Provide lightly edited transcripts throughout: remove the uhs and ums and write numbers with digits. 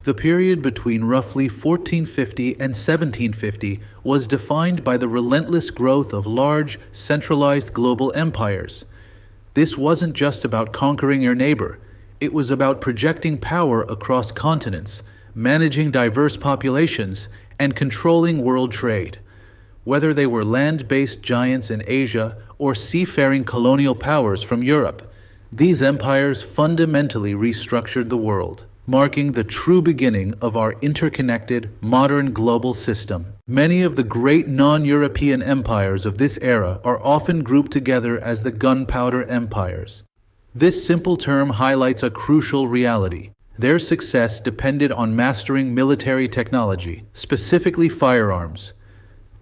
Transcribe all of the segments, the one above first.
The period between roughly 1450 and 1750 was defined by the relentless growth of large, centralized global empires. This wasn't just about conquering your neighbor, it was about projecting power across continents, managing diverse populations, and controlling world trade. Whether they were land-based giants in Asia or seafaring colonial powers from Europe, these empires fundamentally restructured the world, marking the true beginning of our interconnected, modern global system. Many of the great non-European empires of this era are often grouped together as the gunpowder empires. This simple term highlights a crucial reality. Their success depended on mastering military technology, specifically firearms.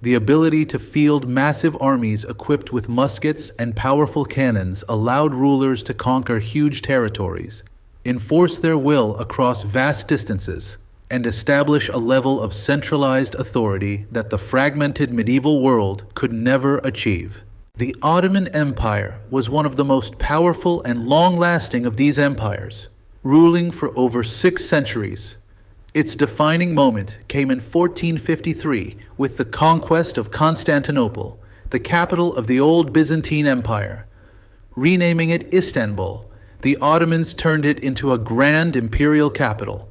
The ability to field massive armies equipped with muskets and powerful cannons allowed rulers to conquer huge territories, enforce their will across vast distances, and establish a level of centralized authority that the fragmented medieval world could never achieve. The Ottoman Empire was one of the most powerful and long-lasting of these empires, ruling for over 6 centuries. Its defining moment came in 1453 with the conquest of Constantinople, the capital of the old Byzantine Empire. Renaming it Istanbul, the Ottomans turned it into a grand imperial capital.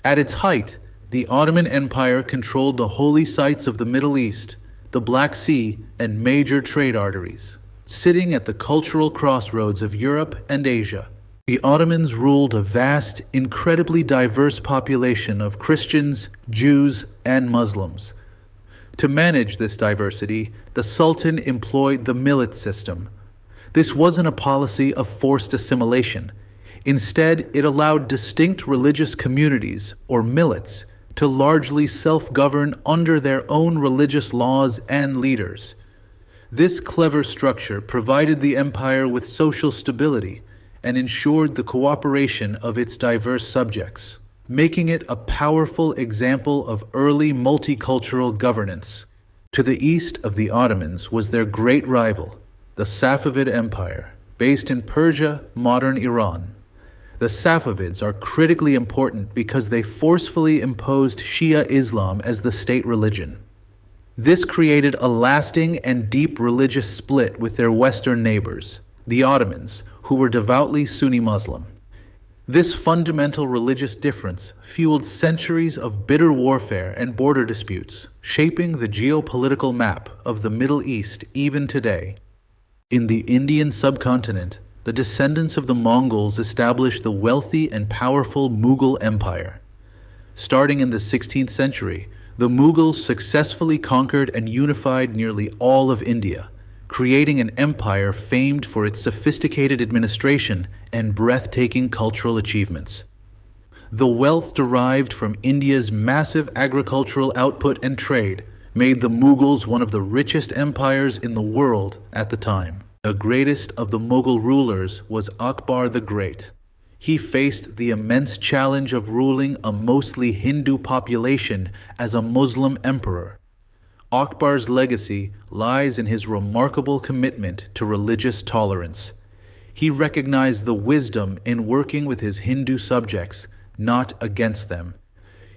At its height, the Ottoman Empire controlled the holy sites of the Middle East, the Black Sea, and major trade arteries. Sitting at the cultural crossroads of Europe and Asia, the Ottomans ruled a vast, incredibly diverse population of Christians, Jews, and Muslims. To manage this diversity, the Sultan employed the millet system. This wasn't a policy of forced assimilation. Instead, it allowed distinct religious communities, or millets, to largely self-govern under their own religious laws and leaders. This clever structure provided the empire with social stability and ensured the cooperation of its diverse subjects, making it a powerful example of early multicultural governance. To the east of the Ottomans was their great rival, the Safavid Empire, based in Persia, modern Iran. The Safavids are critically important because they forcefully imposed Shia Islam as the state religion. This created a lasting and deep religious split with their Western neighbors, the Ottomans, who were devoutly Sunni Muslim. This fundamental religious difference fueled centuries of bitter warfare and border disputes, shaping the geopolitical map of the Middle East even today. In the Indian subcontinent, the descendants of the Mongols established the wealthy and powerful Mughal Empire. Starting in the 16th century, the Mughals successfully conquered and unified nearly all of India, creating an empire famed for its sophisticated administration and breathtaking cultural achievements. The wealth derived from India's massive agricultural output and trade made the Mughals one of the richest empires in the world at the time. The greatest of the Mughal rulers was Akbar the Great. He faced the immense challenge of ruling a mostly Hindu population as a Muslim emperor. Akbar's legacy lies in his remarkable commitment to religious tolerance. He recognized the wisdom in working with his Hindu subjects, not against them.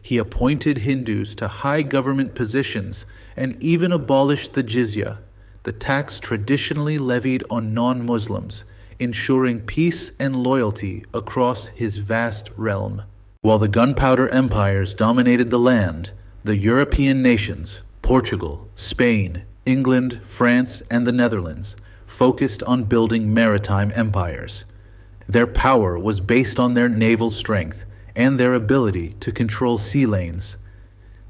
He appointed Hindus to high government positions and even abolished the jizya, the tax traditionally levied on non-Muslims, ensuring peace and loyalty across his vast realm. While the gunpowder empires dominated the land, the European nations, Portugal, Spain, England, France, and the Netherlands, focused on building maritime empires. Their power was based on their naval strength and their ability to control sea lanes.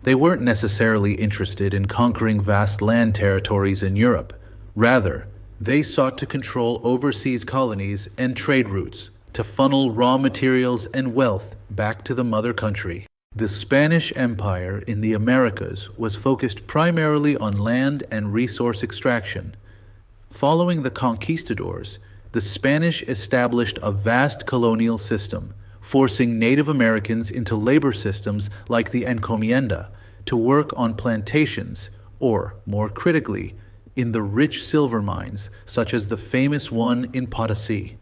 They weren't necessarily interested in conquering vast land territories in Europe. Rather, they sought to control overseas colonies and trade routes to funnel raw materials and wealth back to the mother country. The Spanish Empire in the Americas was focused primarily on land and resource extraction. Following the conquistadors, the Spanish established a vast colonial system, forcing Native Americans into labor systems like the encomienda to work on plantations, or, more critically, in the rich silver mines, such as the famous one in Potosi.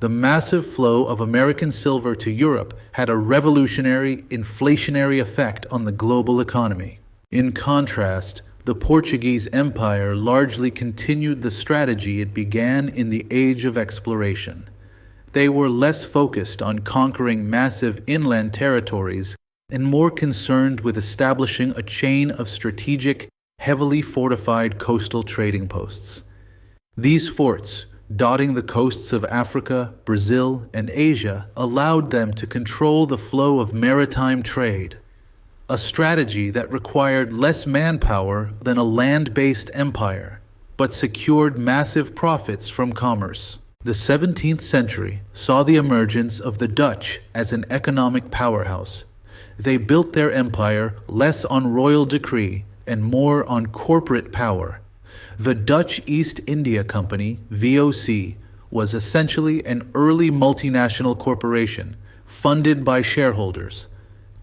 The massive flow of American silver to Europe had a revolutionary, inflationary effect on the global economy. In contrast, the Portuguese Empire largely continued the strategy it began in the Age of Exploration. They were less focused on conquering massive inland territories and more concerned with establishing a chain of strategic, heavily fortified coastal trading posts. These forts, dotting the coasts of Africa, Brazil, and Asia, allowed them to control the flow of maritime trade, a strategy that required less manpower than a land-based empire, but secured massive profits from commerce. The 17th century saw the emergence of the Dutch as an economic powerhouse. They built their empire less on royal decree and more on corporate power. The Dutch East India Company, VOC, was essentially an early multinational corporation, funded by shareholders.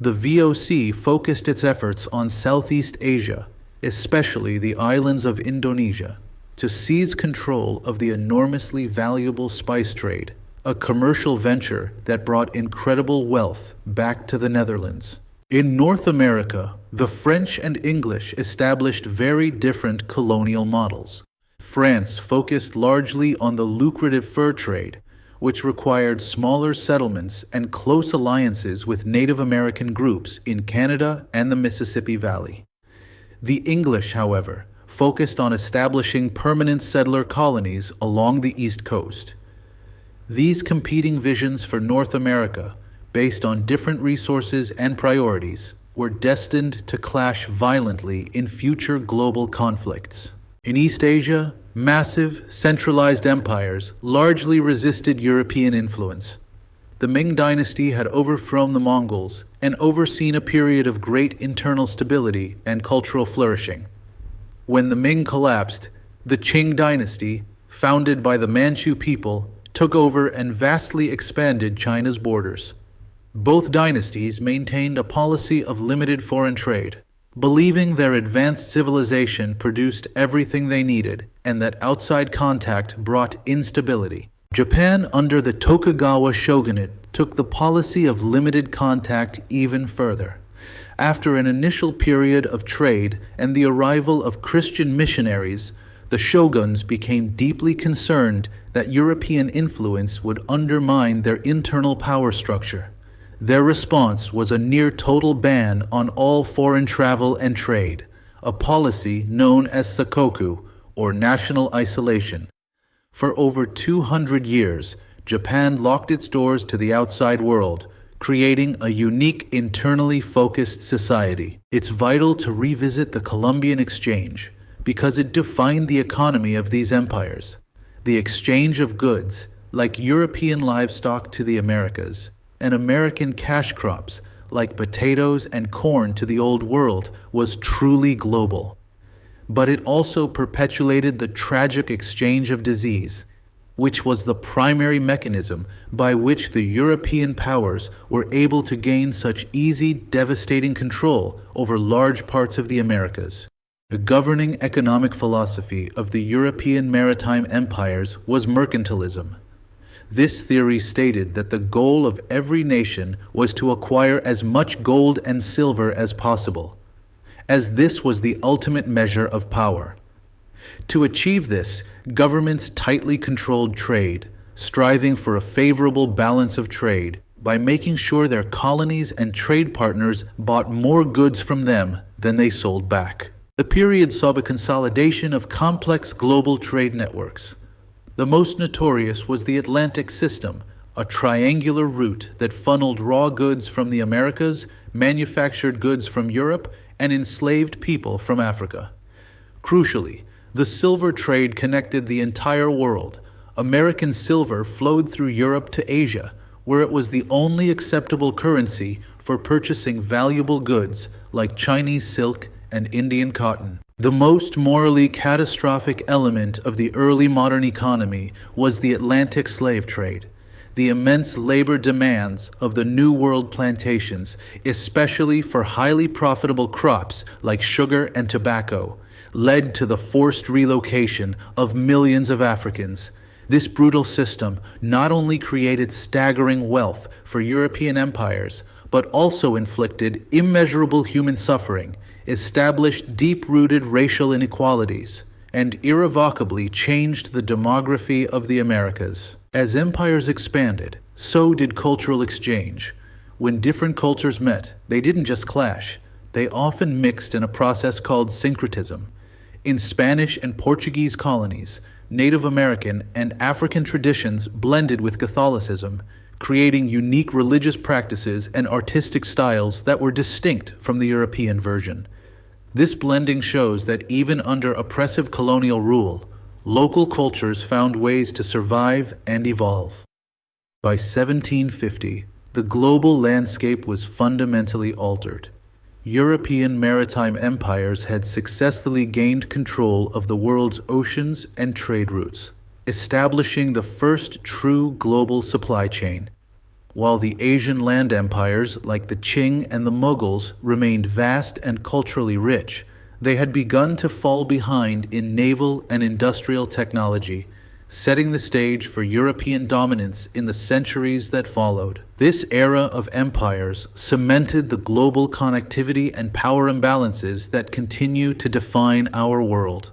The VOC focused its efforts on Southeast Asia, especially the islands of Indonesia, to seize control of the enormously valuable spice trade, a commercial venture that brought incredible wealth back to the Netherlands. In North America, the French and English established very different colonial models. France focused largely on the lucrative fur trade, which required smaller settlements and close alliances with Native American groups in Canada and the Mississippi Valley. The English, however, focused on establishing permanent settler colonies along the East Coast. These competing visions for North America, based on different resources and priorities, were destined to clash violently in future global conflicts. In East Asia, massive, centralized empires largely resisted European influence. The Ming dynasty had overthrown the Mongols and overseen a period of great internal stability and cultural flourishing. When the Ming collapsed, the Qing dynasty, founded by the Manchu people, took over and vastly expanded China's borders. Both dynasties maintained a policy of limited foreign trade, believing their advanced civilization produced everything they needed and that outside contact brought instability. Japan, under the Tokugawa shogunate, took the policy of limited contact even further. After an initial period of trade and the arrival of Christian missionaries, the shoguns became deeply concerned that European influence would undermine their internal power structure. Their response was a near-total ban on all foreign travel and trade, a policy known as sakoku, or national isolation. For over 200 years, Japan locked its doors to the outside world, creating a unique, internally focused society. It's vital to revisit the Columbian Exchange, because it defined the economy of these empires. The exchange of goods, like European livestock to the Americas, and American cash crops, like potatoes and corn to the Old World, was truly global. But it also perpetuated the tragic exchange of disease, which was the primary mechanism by which the European powers were able to gain such easy, devastating control over large parts of the Americas. The governing economic philosophy of the European maritime empires was mercantilism. This theory stated that the goal of every nation was to acquire as much gold and silver as possible, as this was the ultimate measure of power. To achieve this, governments tightly controlled trade, striving for a favorable balance of trade by making sure their colonies and trade partners bought more goods from them than they sold back. The period saw the consolidation of complex global trade networks. The most notorious was the Atlantic System, a triangular route that funneled raw goods from the Americas, manufactured goods from Europe, and enslaved people from Africa. Crucially, the silver trade connected the entire world. American silver flowed through Europe to Asia, where it was the only acceptable currency for purchasing valuable goods like Chinese silk and Indian cotton. The most morally catastrophic element of the early modern economy was the Atlantic slave trade. The immense labor demands of the New World plantations, especially for highly profitable crops like sugar and tobacco, led to the forced relocation of millions of Africans. This brutal system not only created staggering wealth for European empires, but also inflicted immeasurable human suffering, established deep-rooted racial inequalities, and irrevocably changed the demography of the Americas. As empires expanded, so did cultural exchange. When different cultures met, they didn't just clash, they often mixed in a process called syncretism. In Spanish and Portuguese colonies, Native American and African traditions blended with Catholicism, creating unique religious practices and artistic styles that were distinct from the European version. This blending shows that even under oppressive colonial rule, local cultures found ways to survive and evolve. By 1750, the global landscape was fundamentally altered. European maritime empires had successfully gained control of the world's oceans and trade routes, establishing the first true global supply chain. While the Asian land empires like the Qing and the Mughals remained vast and culturally rich, they had begun to fall behind in naval and industrial technology, setting the stage for European dominance in the centuries that followed. This era of empires cemented the global connectivity and power imbalances that continue to define our world.